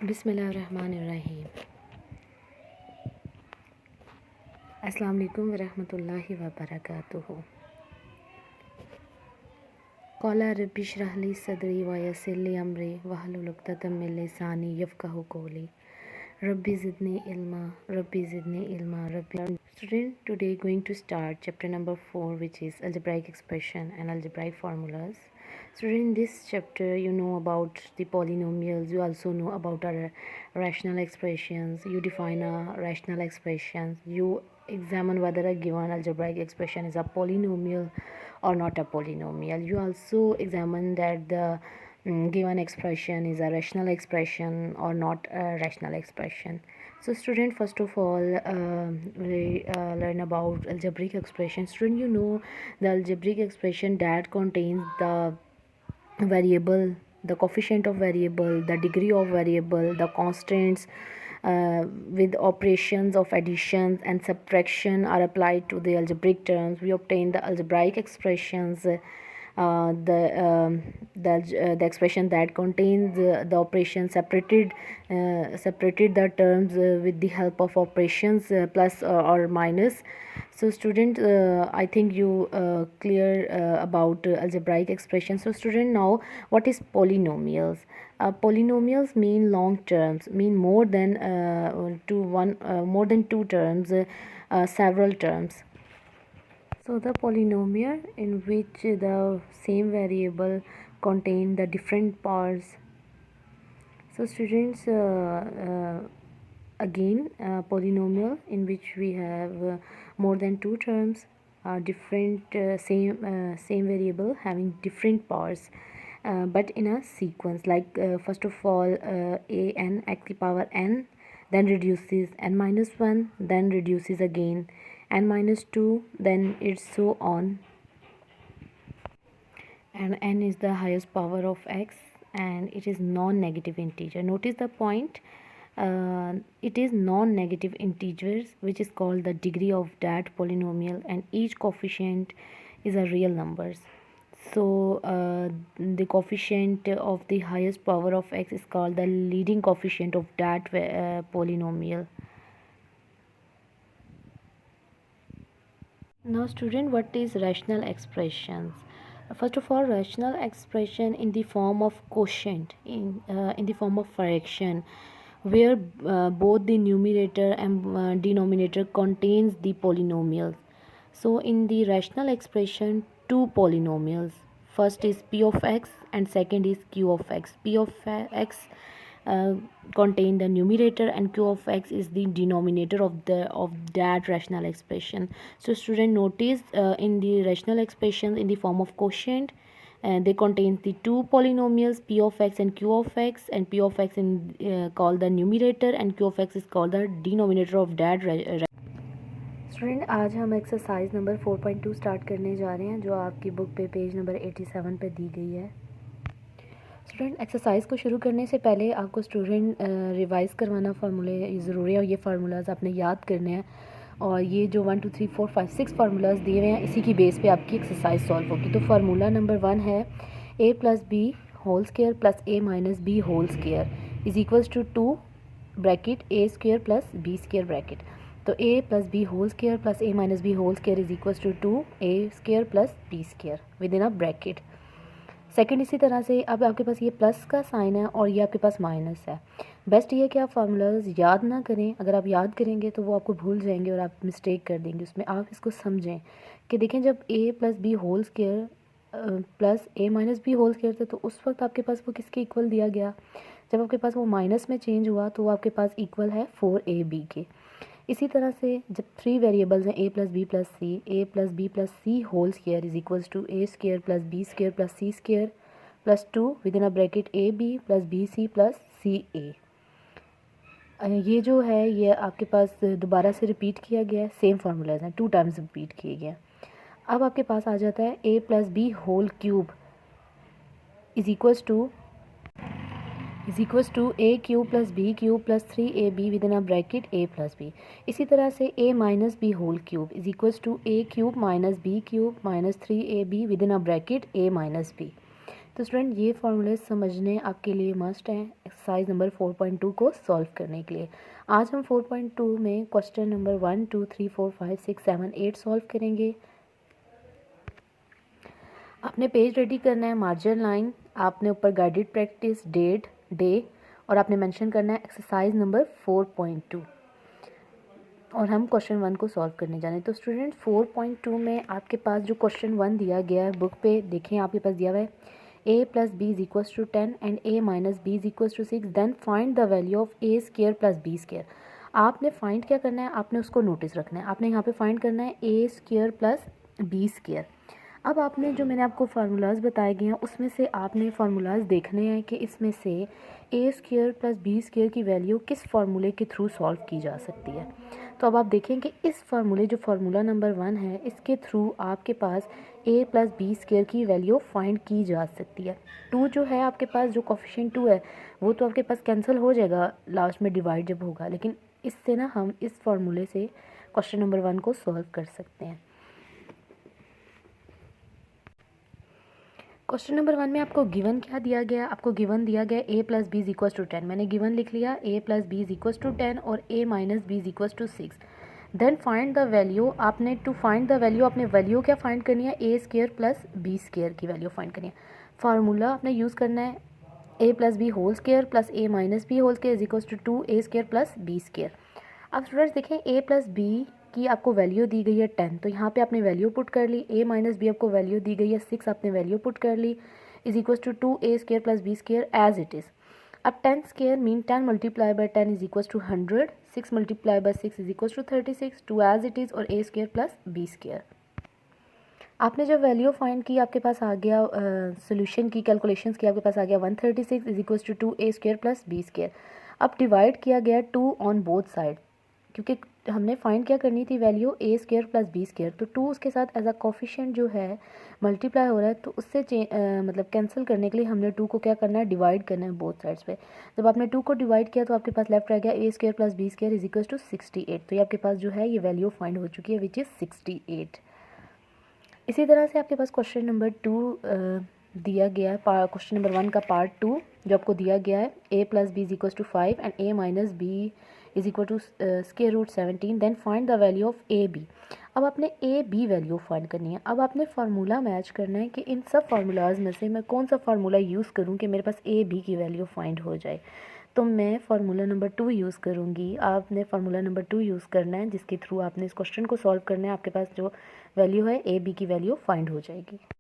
बिस्मिल्लाहिर्रहमानिर्रहीम। अस्सलाम वालेकुम वरहमतुल्लाहि वबरकातुहू। क़ाला रब्बि इश्रह ली सदरी व यस्सिर ली अमरी वहलुल उक़दतम मिन लिसानी यफ़क़हू क़ौली। Rabbi zidni ilma, Rabbi zidni ilma, Rabbi. Student, today going to start chapter number 4, which is algebraic expression and algebraic formulas. Student, in this chapter you know about the polynomials, you also know about our rational expressions, you define a rational expressions, you examine whether a given algebraic expression is a polynomial or not a polynomial. You also examine that the given expression is a rational expression or not a rational expression. So student, first of all we learn about algebraic expression. Student, you know the algebraic expression that contains the variable, the coefficient of variable, the degree of variable, the constants with operations of addition and subtraction are applied to the algebraic terms. We obtain the algebraic expressions. The expression that contains the operation separated the terms with the help of operations plus or minus. So student, I think you clear about algebraic expression. So student, now what is polynomials? Polynomials mean long terms, mean more than more than two terms, several terms. So the polynomial in which the same variable contain the different parts. So students, again polynomial in which we have more than two terms, different same variable having different parts, but in a sequence, like first of all a n x to the power n, then reduces n minus 1, then reduces again n minus 2, then it's so on, and n is the highest power of x, and it is non-negative integer. Notice the point, it is non-negative integers, which is called the degree of that polynomial, and each coefficient is a real numbers. So the coefficient of the highest power of x is called the leading coefficient of that polynomial. Now student, what is rational expressions? First of all, rational expression in the form of quotient, in the form of fraction, where both the numerator and denominator contains the polynomials. So in the rational expression, two polynomials, first is p of x and second is q of x. P of x contain the numerator and q of x is the denominator of that rational expression. So student, notice in the rational expressions in the form of quotient, they contain the two polynomials p of x and q of x, and p of x in called the numerator and q of x is called the denominator of that. Student, आज हम exercise number 4.2 start करने जा रहे हैं, जो आपकी book पे page number 87 पे दी गई है। स्टूडेंट, एक्सरसाइज को शुरू करने से पहले आपको स्टूडेंट रिवाइज़ करवाना फार्मूले ज़रूरी है, और ये फार्मूलाज आपने याद करने हैं, और ये जो 1 2 3 4 5 6 फार्मूलाज दिए हुए हैं, इसी की बेस पे आपकी एक्सरसाइज सॉल्व होगी। तो फार्मूला नंबर 1 है a plus B whole square plus a minus B whole square is equals to 2 bracket a square plus b square bracket. तो a plus B whole square plus a minus B whole square is equals to 2a square plus b square within a bracket. Second, इसी तरह से अब आपके पास ये plus का sign है और ये आपके पास माइनस है। बेस्ट ये है कि आप फार्मूलाज याद ना करें, अगर आप याद करेंगे तो वो आपको भूल जाएंगे और आप मिस्टेक कर देंगे उसमें। आप इसको समझें कि देखें, जब a plus B whole square plus a minus B whole square था, तो उस वक्त आपके पास वो किसके इक्वल दिया गया? जब आपके पास वो माइनस में चेंज हुआ तो वो आपके पास इक्वल है 4ab के। इसी तरह से जब थ्री वेरिएबल्स हैं a plus B plus C, a plus B plus C whole square is equals to a square plus b square plus c square plus 2 within a bracket a b plus b c plus c a। ये जो है ये आपके पास दोबारा से repeat किया गया है, सेम फार्मूलाज हैं, 2 टाइम्स रिपीट किए गए हैं। अब आपके पास आ जाता है a plus B whole cube is equals to a cube plus b cube plus 3ab within a bracket a plus b। इसी तरह से a minus B whole cube is equals to a cube minus b cube minus 3ab within a bracket a minus b। तो student ये फार्मूले समझने आपके लिए must हैं एक्सरसाइज नंबर 4.2 को सॉल्व करने के लिए। आज हम 4.2 में क्वेश्चन नंबर 1 2 3 4 5 6 7 8 सॉल्व करेंगे। आपने पेज रेडी करना है, मार्जिन लाइन, आपने ऊपर गाइडेड प्रैक्टिस, डेट, डे और आपने मेंशन करना है एक्सरसाइज नंबर 4.2 और हम क्वेश्चन 1 को सॉल्व करने जाने। तो स्टूडेंट 4.2 में आपके पास जो क्वेश्चन 1 दिया गया है बुक पे देखें, आपके पास दिया हुआ है a plus b is equals to 10 and a minus b is equals to 6, then find the value of a square plus b square। आपने फाइंड क्या करना है, आपने उसको नोटिस रखना है। आपने यहाँ पे फाइंड करना है a square plus b square. अब आपने जो मैंने आपको फार्मूलाज बताए गए हैं उसमें से आपने फार्मूलाज देखने हैं कि इसमें से a square plus b square की वैल्यू किस फार्मूले के थ्रू सॉल्व की जा सकती है। तो अब आप देखें कि इस फार्मूले जो फार्मूला नंबर 1 है इसके थ्रू आपके पास a प्लस बी स्क्वायर की वैल्यू फाइंड की जा सकती है। 2 जो है आपके पास, जो कोफिशिएंट 2 है वो तो आपके पास कैंसिल हो जाएगा लास्ट में डिवाइड जब होगा, लेकिन इससे ना हम इस फार्मूले से क्वेश्चन नंबर 1 को सॉल्व कर सकते हैं। क्वेश्चन नंबर 1 में आपको गिवन क्या दिया गया, आपको गिवन दिया गया a plus B is equals to 10। मैंने गिवन लिख लिया a plus B is equals to 10 और a minus B is equals to 6। Then find the value, आपने टू फाइंड द वैल्यू आपने वैल्यू क्या फाइंड करनी है, a square plus B square की वैल्यू फाइंड करनी है। फार्मूला आपने यूज़ करना है a plus B whole square plus a minus B whole square is equals to 2a square plus b square. अब स्टूडेंट्स देखें a प्लस बी की आपको वैल्यू दी गई है 10, तो यहाँ पे आपने वैल्यू पुट कर ली। a माइनस बी आपको वैल्यू दी गई है 6, आपने वैल्यू पुट कर ली is equals to 2a square plus b square as it is. अब 10 square mean 10 multiply by 10 is equals to 100, 6 multiply by 6 is equals to 36, 2 as it is और a square plus b square. आपने जब value find की आपके पास आ गया solution की calculations की, आपके पास आ गया 136 is equals to 2a square plus b square. अब डिवाइड किया गया 2 ऑन बोथ साइड, क्योंकि हमने फाइंड क्या करनी थी value a square plus b square, तो 2 उसके साथ एज अ कोफिशिएंट जो है मल्टीप्लाई हो रहा है, तो उससे मतलब कैंसिल करने के लिए हमने 2 को क्या करना है, डिवाइड करना है बोथ साइड्स पे। जब आपने 2 को डिवाइड किया तो आपके पास लेफ्ट रह गया a square plus b square is equal to 68। तो ये आपके पास जो है ये वैल्यू फाइंड हो चुकी है विच इज़ 68। इसी तरह से आपके पास क्वेश्चन नंबर 2 दिया गया है, क्वेश्चन नंबर 1 का पार्ट 2 जो आपको दिया गया है a plus B is equal to 5 and a minus B is equal to square root 17, then find the value of A B. अब आपने ए बी वैल्यू फाइंड करनी है। अब आपने फार्मूला मैच करना है कि इन सब फार्मूलाज में से मैं कौन सा फार्मूला यूज़ करूँ कि मेरे पास ए बी की वैल्यू फाइंड हो जाए। तो मैं फार्मूला नंबर 2 यूज़ करूँगी। आपने फार्मूला नंबर 2 यूज़ करना है जिसके थ्रू आपने इस क्वेश्चन को सॉल्व करना है। आपके पास जो वैल्यू है ए बी की वैल्यू फाइंड हो जाएगी।